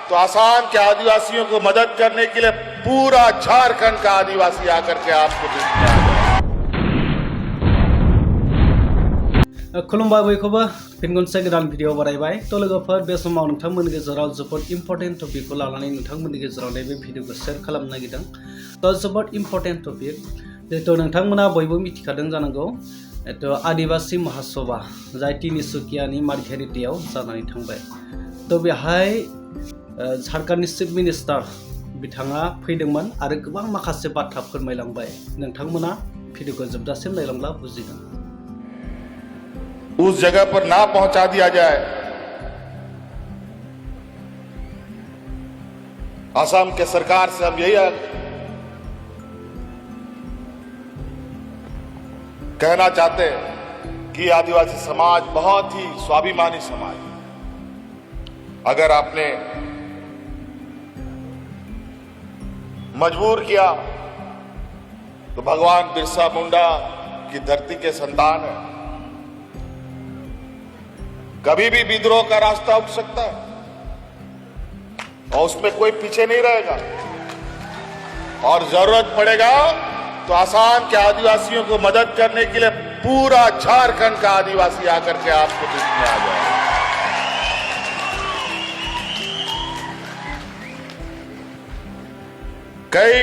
तो आसाम के आदिवासियों को मदद करने के लिए पूरा झारखंड का आदिवासी आकर के आपको बीच में आ जाए। खुलुमबाय बयखौबो फिन खनसे गोदान भिडिअ बारायबाय तो लोगोफोर बे समाव नोंथांमोननि गेजेराव जोबोद इम्पर्टेन्ट टपिकखौ लानानै नोंथांमोननि गेजेराव नैबे भिडिअखौ शेयार खालामनो नागिरदों तो जोबोद इम्पर्टेन्ट टपिक जिहेतु नोंथांमोना बयबो मिथिखादों जानांगौ आदिवासी महासभा जाय तिनिसुकियानि मार्घेरिटियाव जानानै थांबाय तो बेहाय झारखंडनि चिफ मिनिस्टार बिथाङा फैदोंमोन आरो गोबां माखासे बाथ्रा फोरमायलांबाय नोंथांमोना भिडिअखौ जोबजासिम नायलांब्ला बुजिगोन। उस जगह पर ना पहुंचा दिया जाए। असम के सरकार से हम यही कहना चाहते हैं कि आदिवासी समाज बहुत ही स्वाभिमानी समाज है। अगर आपने मजबूर किया तो भगवान बिरसा मुंडा की धरती के संतान है, कभी भी विद्रोह का रास्ता उठ सकता है और उसमें कोई पीछे नहीं रहेगा और जरूरत पड़ेगा तो आसाम के आदिवासियों को मदद करने के लिए पूरा झारखंड का आदिवासी आकर के आपको बीच में आ जाए। कई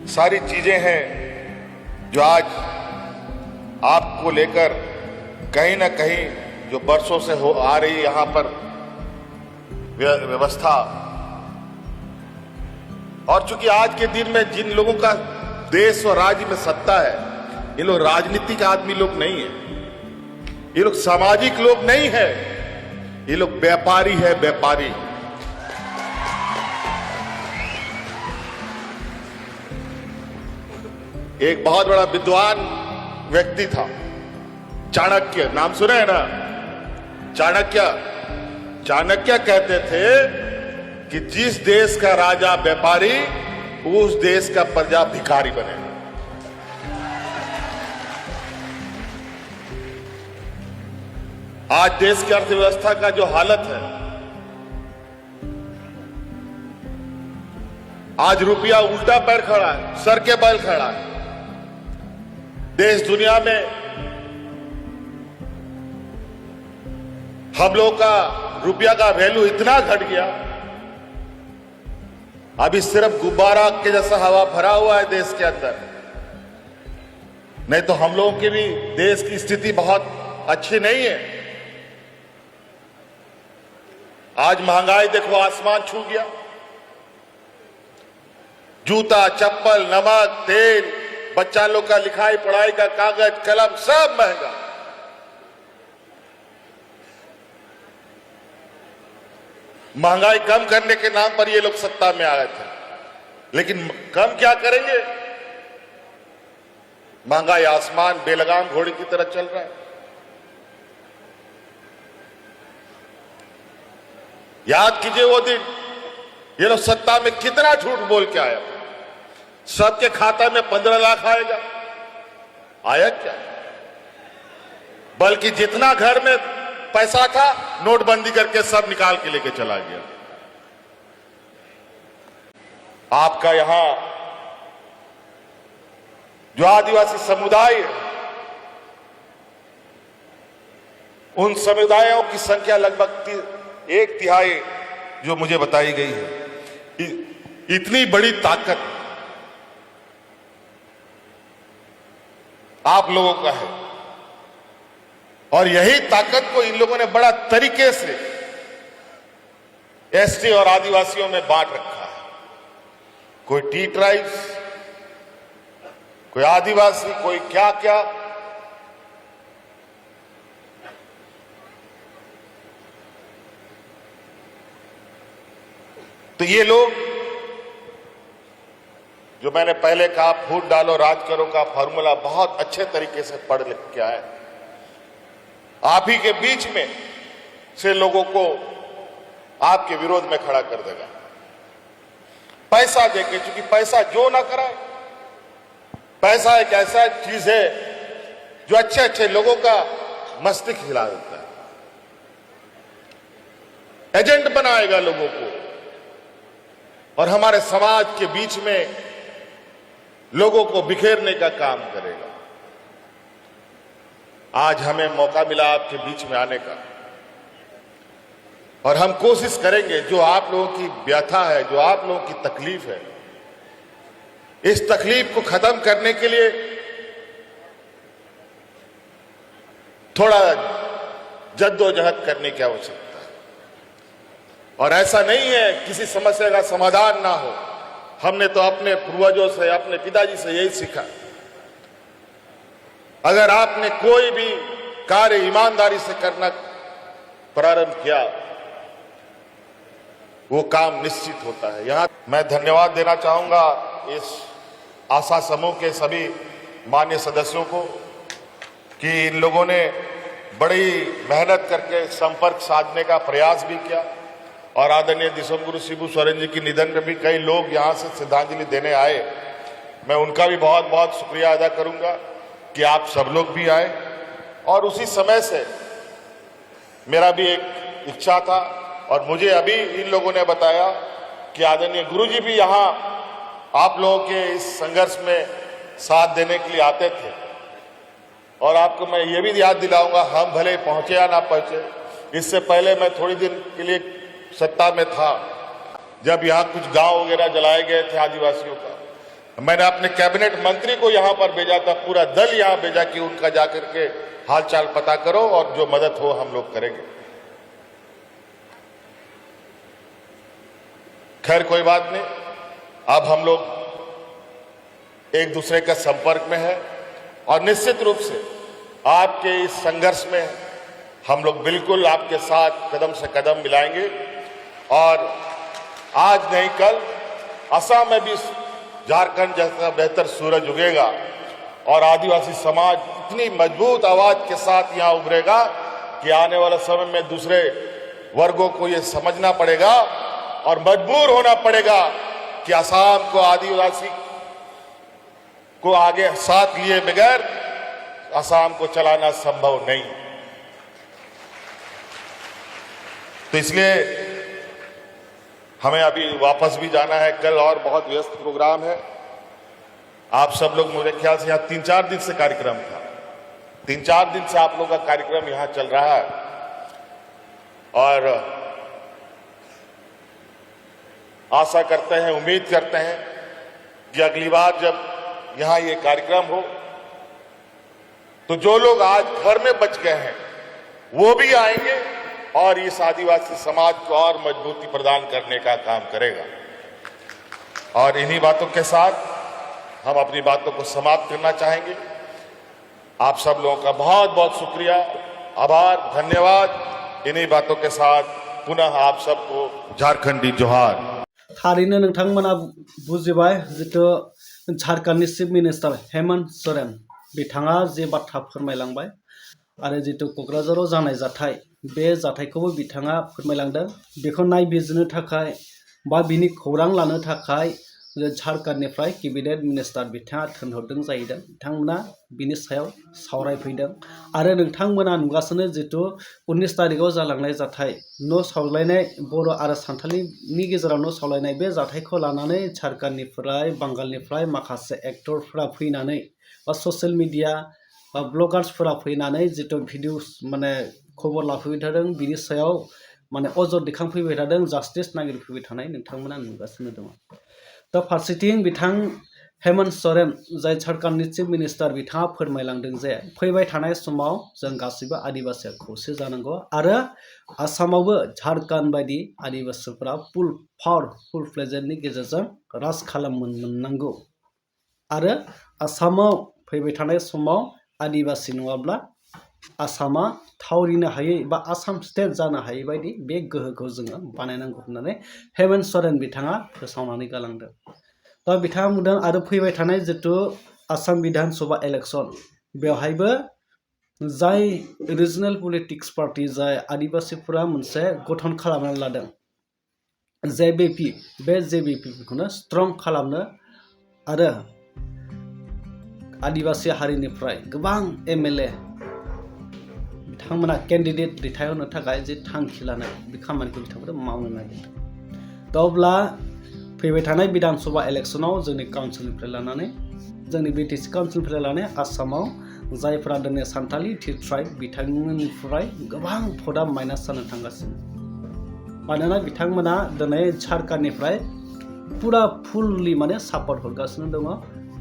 सारी चीजें हैं जो आज आपको लेकर कहीं ना कहीं जो बरसों से हो आ रही यहां पर व्यवस्था, और चूंकि आज के दिन में जिन लोगों का देश और राज्य में सत्ता है ये लोग राजनीतिक आदमी लोग नहीं है, ये लोग सामाजिक लोग नहीं है, ये लोग व्यापारी है, व्यापारी। एक बहुत बड़ा विद्वान व्यक्ति था चाणक्य, नाम सुने हैं ना? चाणक्य कहते थे कि जिस देश का राजा व्यापारी उस देश का प्रजा भिखारी बने। आज देश की अर्थव्यवस्था का जो हालत है, आज रुपया उल्टा पैर खड़ा है, सर के बल खड़ा है। देश दुनिया में हम लोग का रुपया का वैल्यू इतना घट गया, अभी सिर्फ गुब्बारा के जैसा हवा भरा हुआ है देश के अंदर, नहीं तो हम लोगों की भी देश की स्थिति बहुत अच्छी नहीं है। आज महंगाई देखो आसमान छू गया, जूता, चप्पल, नमक, तेल, बच्चा लोग का लिखाई पढ़ाई का कागज कलम सब महंगा। महंगाई कम करने के नाम पर ये लोग सत्ता में आ गए थे, लेकिन कम क्या करेंगे? महंगाई आसमान बेलगाम घोड़े की तरह चल रहा है। याद कीजिए वो दिन ये लोग सत्ता में कितना झूठ बोल के आया, सबके खाता में 15 लाख आएगा, आया क्या? बल्कि जितना घर में पैसा था नोटबंदी करके सब निकाल के लेके चला गया। आपका यहां जो आदिवासी समुदाय है, उन समुदायों की संख्या लगभग 1/3 जो मुझे बताई गई है। इतनी बड़ी ताकत आप लोगों का है और यही ताकत को इन लोगों ने बड़ा तरीके से एसटी और आदिवासियों में बांट रखा है। कोई टी ट्राइब्स, कोई आदिवासी, कोई क्या क्या। तो ये लोग जो मैंने पहले कहा फूट डालो राज करो का फॉर्मूला बहुत अच्छे तरीके से पढ़ लिख के आए। आप ही के बीच में से लोगों को आपके विरोध में खड़ा कर देगा पैसा देके, क्योंकि पैसा जो ना कराए। पैसा एक ऐसा चीज है जो अच्छे अच्छे लोगों का मस्तिष्क हिला देता है। एजेंट बनाएगा लोगों को और हमारे समाज के बीच में लोगों को बिखेरने का काम करेगा। आज हमें मौका मिला आपके बीच में आने का और हम कोशिश करेंगे जो आप लोगों की व्यथा है, जो आप लोगों की तकलीफ है, इस तकलीफ को खत्म करने के लिए थोड़ा जद्दोजहद करने की आवश्यकता है। और ऐसा नहीं है किसी समस्या का समाधान ना हो। हमने तो अपने पूर्वजों से, अपने पिताजी से यही सीखा, अगर आपने कोई भी कार्य ईमानदारी से करना प्रारंभ किया, वो काम निश्चित होता है। यहां मैं धन्यवाद देना चाहूंगा इस आशा समूह के सभी मान्य सदस्यों को कि इन लोगों ने बड़ी मेहनत करके संपर्क साधने का प्रयास भी किया और आदरणीय दिसंगुरु शिबू सोरेन जी की निधन में भी कई लोग यहां से श्रद्धांजलि देने आए। मैं उनका भी बहुत बहुत शुक्रिया अदा करूंगा कि आप सब लोग भी आए। और उसी समय से मेरा भी एक इच्छा था और मुझे अभी इन लोगों ने बताया कि आदरणीय गुरु जी भी यहाँ आप लोगों के इस संघर्ष में साथ देने के लिए आते थे। और आपको मैं ये भी याद दिलाऊंगा, हम भले पहुंचे या ना पहुंचे, इससे पहले मैं थोड़ी दिन के लिए सत्ता में था जब यहाँ कुछ गांव वगैरह जलाए गए थे आदिवासियों का। मैंने अपने कैबिनेट मंत्री को यहाँ पर भेजा था, पूरा दल यहाँ भेजा कि उनका जाकर के हालचाल पता करो और जो मदद हो हम लोग करेंगे। खैर कोई बात नहीं, अब हम लोग एक दूसरे के संपर्क में है और निश्चित रूप से आपके इस संघर्ष में हम लोग बिल्कुल आपके साथ कदम से कदम मिलाएंगे। और आज नहीं कल असम में भी झारखंड जैसा बेहतर सूरज उगेगा और आदिवासी समाज इतनी मजबूत आवाज के साथ यहां उभरेगा कि आने वाले समय में दूसरे वर्गों को यह समझना पड़ेगा और मजबूर होना पड़ेगा कि असम को, आदिवासी को आगे साथ लिए बगैर असम को चलाना संभव नहीं। तो इसलिए हमें अभी वापस भी जाना है, कल और बहुत व्यस्त प्रोग्राम है। आप सब लोग, मेरे ख्याल से यहाँ 3-4 दिन से कार्यक्रम था, 3-4 दिन से आप लोग का कार्यक्रम यहाँ चल रहा है। और आशा करते हैं, उम्मीद करते हैं कि अगली बार जब यहाँ ये कार्यक्रम हो तो जो लोग आज घर में बच गए हैं वो भी आएंगे और इस आदिवासी समाज को और मजबूती प्रदान करने का काम करेगा। और इन्हीं बातों के साथ हम अपनी बातों को समाप्त करना चाहेंगे। आप सब लोगों का बहुत बहुत शुक्रिया, आभार, धन्यवाद। इन्हीं बातों के साथ पुनः आप सबको झारखंडी जोहार। थारैनो नोंथांमोना बुजिबाय जितु झारखंडनि चीफ मिनिस्टार हेमंत सोरेन बिथाङा जे बाथ्रा फोरमायलांबाय आरो जितु क'क्राझाराव जानाय जाथाय बे जाथायखौबो बिथाङा फोरमायलांदों। बेखौ नायबिजिरनो थाखाय बा बिनि खौरां लानो थाखाय झारखंडनिफ्राय केबिनेट मिनिस्टार बिथाङा थिनहरदों जाहैदों। बिथांमोना बिनि सायाव सावरायफैदों आरो नोंथांमोना नुगासिनो जितु 19 तारिखआव जालांनाय जाथाय न' सावलायनाय बर' आरो सानथालिनि गेजेराव न' सावलायनाय बे जाथायखौ लानानै झारखंडनिफ्राय बांगालनिफ्राय माखासे एक्टरफोरा फैनानै बा ससियेल मिडिया बा ब्लगार्सफोरा फैनानै जितु भिडिअस माने खबर लाफैबाय थादों, बिनि सायाव माने अजद दिखांफैबाय थादों, जास्टिस नागिरफैबाय थानाय नोंथांमोना नुगासिनो दङ। दा फारसेथिं बिथां हेमंत सोरेन जाय झारखंडनि चीफ मिनिस्टार बिथाङा फोरमायलांदों जे फैबाय थानाय समाव जों गासैबो आदिबासिया खौसे जानांगौ आरो आसामावबो झारखंड बायदि आदिबासिफोरा फुल पावर फुल फ्लेजेडनि गेजेरजों राज खालामनो मोननांगौ आरो आसामाव फैबाय थानाय समाव आदिबासि नङाब्ला आसामा थावरिनो हायै बा आसाम स्टेट जानो हायै बायदि बे गोहोखौ जोङो बानायनांगौ होननानै हेमंत सोरेन बिथाङा फोसावनानै गालांदों। दा बिथाङा बुंदों आरो फैबाय थानाय जितु आसाम बिधान सभा इलेक्शन बेवहायबो जाय रिजनेल पलिटिक्स पार्टी जाय आदिबासिफोरा मोनसे गठन खालामनानै लादों जेबिपि, बे जेबिपिखौनो स्ट्रं खालामनो आरो आदिबासि हारिनिफ्राय गोबां एमएलए बिथांमोना केन्डिडेट दैथायहरनो थाखाय जे थांखि लानाय बे खामानिखौ बिथांमोना मावनो नागिरदों। दा अब्ला फैबाय थानाय बिधानसभा इलेक्सनाव जोंनि काउन्सिलनिफ्राय लानानै जोंनि बिटिसि काउन्सिलनिफ्राय लानानै आसामाव जायफोरा दिनै सान्थालि ट्राइब बिथांमोननिफ्राय गोबां भटआ माइनास जानो थांगासिनो। मानोना बिथांमोना दिनै सरकारनिफ्राय पुरा फुललि माने सापर्ट हरगासिनो दङ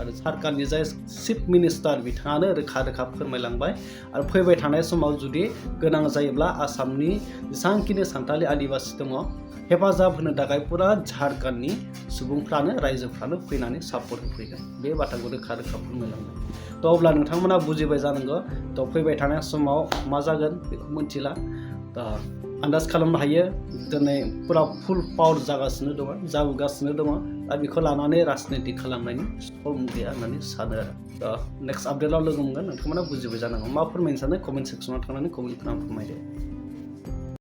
आरो सरकारनि जाय चिफ मिनिस्टार बिथाङानो रोखा रोखा फोरमायलांबाय आरो फैबाय थानाय समाव जुदि गोनां जायोब्ला आसामनि जेसांखिनि सान्थालि आदिबासि दङ हेफाजाब होनो थाखाय पुरा झारखन्डनि सुबुंफ्रानो रायजोफ्रानो फैनानै सापर्ट होफैगोन बे बाथ्राखौ रोखा रोखा फोरमायलांबाय। थ' अब्ला नोंथांमोना बुजिबाय जानांगौ। थ' फैबाय थानाय समाव मा जागोन बेखौ मिथिला। आन्दाज खालामनो हायो दिनै पुरा फुल पावार जागासिनो दङ जाबोगासिनो दङ दा बेखौ लानानै राजनिति खालामनायनि सम गैया होननानै सानो आरो। नेक्स्ट आपडेटआव लोगो मोनगोन। नोंथांमोना बुजिबाय जानांगौ। मा फोरमायनो सानो कमेन्ट सेक्सनाव थांनानै कमेन्ट खालामना फोरमायदो।